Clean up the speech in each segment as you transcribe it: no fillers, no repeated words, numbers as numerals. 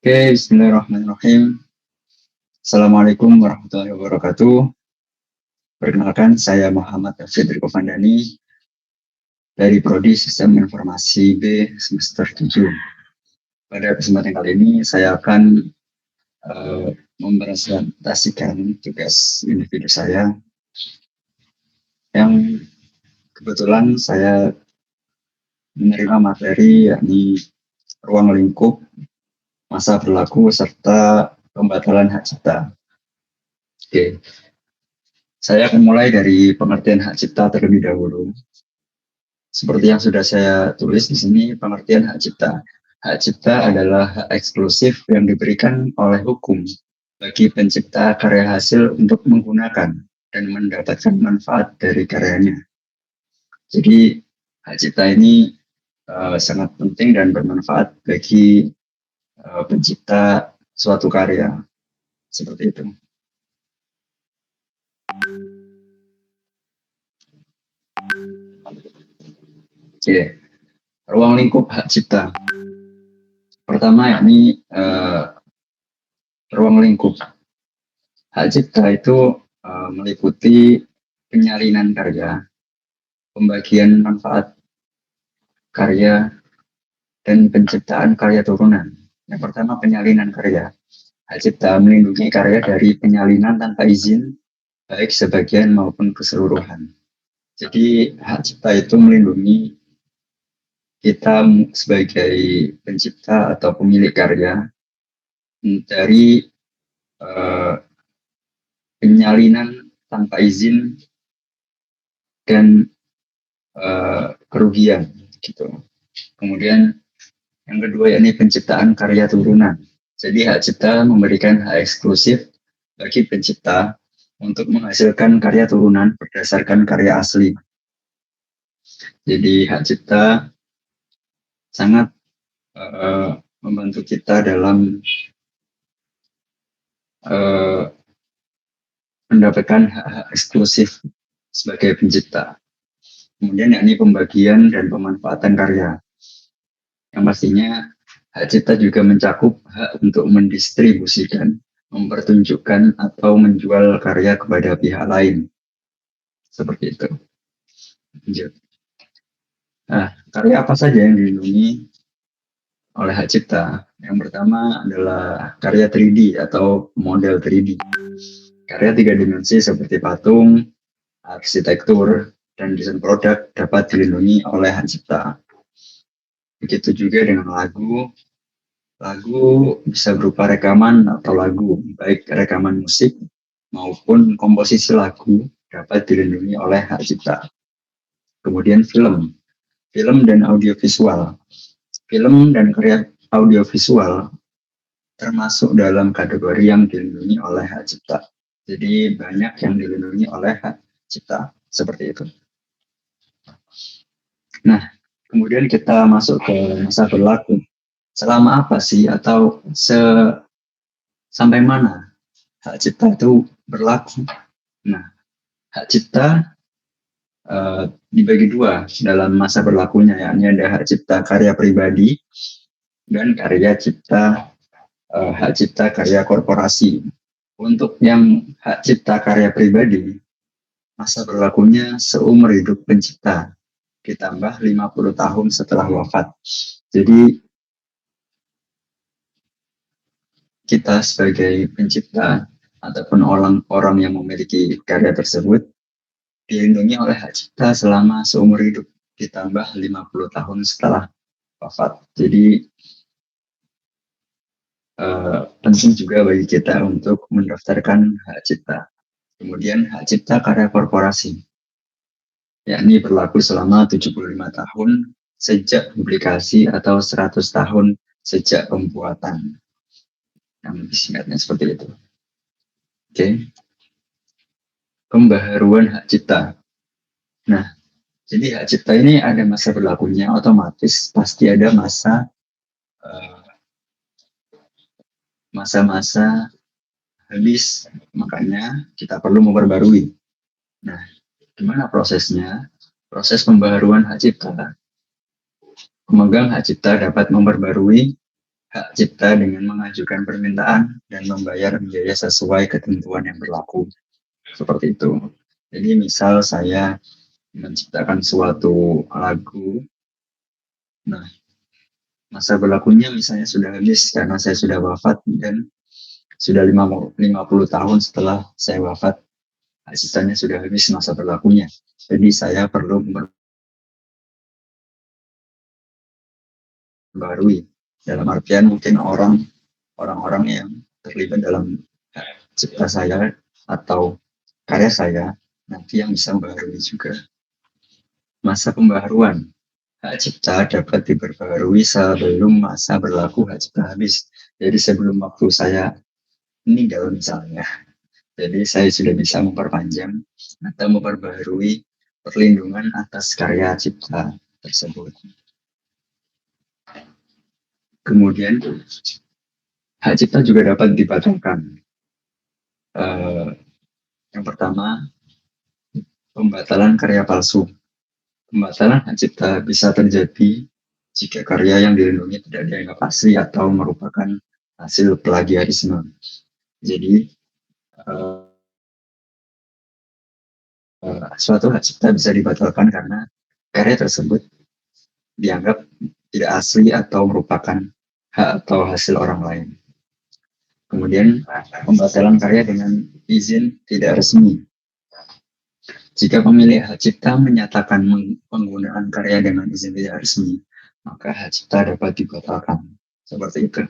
Oke, bismillahirrahmanirrahim. Assalamualaikum warahmatullahi wabarakatuh. Perkenalkan, saya Muhammad Fedriko Vandani dari Prodi Sistem Informasi B semester 7. Pada kesempatan kali ini, saya akan mempresentasikan tugas individu saya yang kebetulan saya menerima materi yakni ruang lingkup, masa berlaku, serta pembatalan hak cipta. Oke, saya akan mulai dari pengertian hak cipta terlebih dahulu. Seperti yang sudah saya tulis di sini, pengertian hak cipta. Hak cipta adalah hak eksklusif yang diberikan oleh hukum bagi pencipta karya hasil untuk menggunakan dan mendapatkan manfaat dari karyanya. Jadi hak cipta ini sangat penting dan bermanfaat bagi pencipta suatu karya. Seperti itu. Oke, ruang lingkup hak cipta. Pertama yakni ruang lingkup. Hak cipta itu meliputi penyalinan karya, pembagian manfaat karya, dan penciptaan karya turunan. Yang pertama, penyalinan karya. Hak cipta melindungi karya dari penyalinan tanpa izin, baik sebagian maupun keseluruhan. Jadi, hak cipta itu melindungi kita sebagai pencipta atau pemilik karya dari penyalinan tanpa izin dan kerugian gitu. Kemudian yang kedua yakni penciptaan karya turunan. Jadi hak cipta memberikan hak eksklusif bagi pencipta untuk menghasilkan karya turunan berdasarkan karya asli. Jadi hak cipta sangat membantu kita dalam mendapatkan hak eksklusif sebagai pencipta. Kemudian yakni pembagian dan pemanfaatan karya. Yang pastinya hak cipta juga mencakup hak untuk mendistribusikan, mempertunjukkan, atau menjual karya kepada pihak lain. Seperti itu. Lanjut. Nah, karya apa saja yang dilindungi oleh hak cipta? Yang pertama adalah karya 3D atau model 3D. Karya 3 dimensi seperti patung, arsitektur, dan desain produk dapat dilindungi oleh hak cipta. Begitu juga dengan lagu. Lagu bisa berupa rekaman atau lagu, baik rekaman musik maupun komposisi lagu dapat dilindungi oleh hak cipta. Kemudian film dan audiovisual. Film dan karya audiovisual termasuk dalam kategori yang dilindungi oleh hak cipta. Jadi banyak yang dilindungi oleh hak cipta, seperti itu. Nah, kemudian kita masuk ke masa berlaku. Selama apa sih atau sampai mana hak cipta itu berlaku? Nah, hak cipta dibagi dua dalam masa berlakunya, yakni ada hak cipta karya pribadi dan hak cipta karya korporasi. Untuk yang hak cipta karya pribadi, masa berlakunya seumur hidup pencipta, ditambah 50 tahun setelah wafat. Jadi kita sebagai pencipta ataupun orang yang memiliki karya tersebut dilindungi oleh hak cipta selama seumur hidup, ditambah 50 tahun setelah wafat. Jadi penting juga bagi kita untuk mendaftarkan hak cipta. Kemudian hak cipta karya korporasi, yakni berlaku selama 75 tahun sejak publikasi atau 100 tahun sejak pembuatan. Yang singkatnya seperti itu. Oke. Pembaharuan hak cipta. Nah, jadi hak cipta ini ada masa berlakunya, otomatis pasti ada masa-masa habis, makanya kita perlu memperbarui. Nah, gimana prosesnya? Proses pembaharuan hak cipta. Pemegang hak cipta dapat memperbarui hak cipta dengan mengajukan permintaan dan membayar biaya sesuai ketentuan yang berlaku. Seperti itu. Jadi misal saya menciptakan suatu lagu, nah masa berlakunya misalnya sudah habis karena saya sudah wafat dan sudah 50 tahun setelah saya wafat, hak ciptanya sudah habis masa berlakunya. Jadi saya perlu memperbarui. Dalam artian mungkin orang-orang yang terlibat dalam hak cipta saya atau karya saya nanti yang bisa membaharui juga. Masa pembaharuan hak cipta dapat diperbarui sebelum masa berlaku hak cipta habis. Jadi sebelum waktu saya meninggal misalnya. Jadi saya sudah bisa memperpanjang atau memperbarui perlindungan atas karya cipta tersebut. Kemudian hak cipta juga dapat dibatalkan. Yang pertama, pembatalan karya palsu. Pembatalan hak cipta bisa terjadi jika karya yang dilindungi tidak dianggap asli atau merupakan hasil plagiarisme. Jadi, suatu hak cipta bisa dibatalkan karena karya tersebut dianggap tidak asli atau merupakan hak atau hasil orang lain. Kemudian, pembatalan karya dengan izin tidak resmi. Jika pemilik hak cipta menyatakan penggunaan karya dengan izin tidak resmi, maka hak cipta dapat dibatalkan. Seperti itu.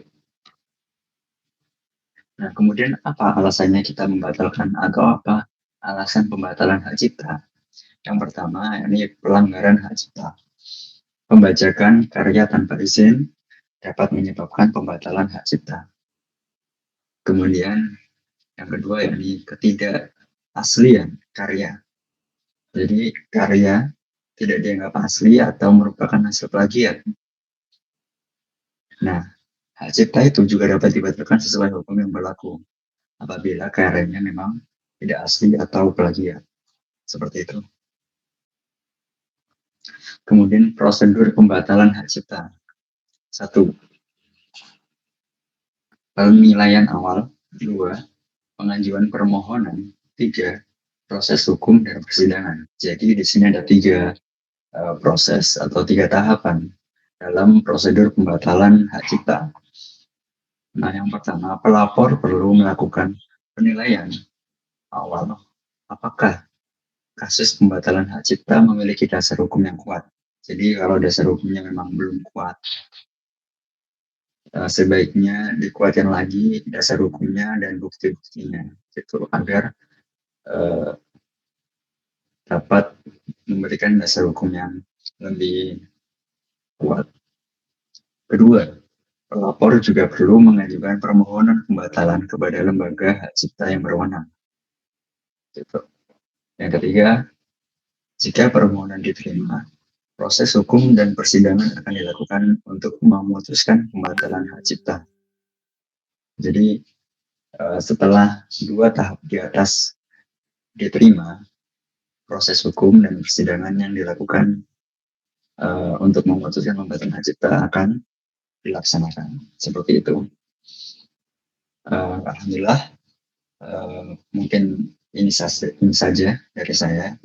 Nah, kemudian apa alasannya kita membatalkan atau apa alasan pembatalan hak cipta? Yang pertama, ini pelanggaran hak cipta. Pembajakan karya tanpa izin dapat menyebabkan pembatalan hak cipta. Kemudian, yang kedua, yakni ketidakaslian karya. Jadi, karya tidak dianggap asli atau merupakan hasil plagiat. Nah, hak cipta itu juga dapat dibatalkan sesuai hukum yang berlaku apabila karyanya memang tidak asli atau plagiat. Seperti itu. Kemudian prosedur pembatalan hak cipta. 1. Penilaian awal. 2. Pengajuan permohonan. 3. Proses hukum dan persidangan. Jadi di sini ada 3 proses atau 3 tahapan dalam prosedur pembatalan hak cipta. Nah, yang pertama, pelapor perlu melakukan penilaian awal. Apakah kasus pembatalan hak cipta memiliki dasar hukum yang kuat? Jadi kalau dasar hukumnya memang belum kuat, sebaiknya dikuatkan lagi dasar hukumnya dan bukti-buktinya, gitu agar dapat memberikan dasar hukum yang lebih kuat. Kedua, pelapor juga perlu mengajukan permohonan pembatalan kepada lembaga hak cipta yang berwenang. Gitu. Yang ketiga, jika permohonan diterima, proses hukum dan persidangan akan dilakukan untuk memutuskan pembatalan hak cipta. Jadi setelah 2 tahap di atas diterima, proses hukum dan persidangan yang dilakukan untuk memutuskan pembatalan hak cipta akan dilaksanakan. Seperti itu. Alhamdulillah, mungkin ini saja dari saya.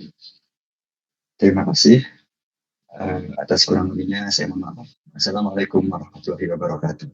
Terima kasih. Atas kurang lebihnya saya mohon maaf. Assalamualaikum warahmatullahi wabarakatuh.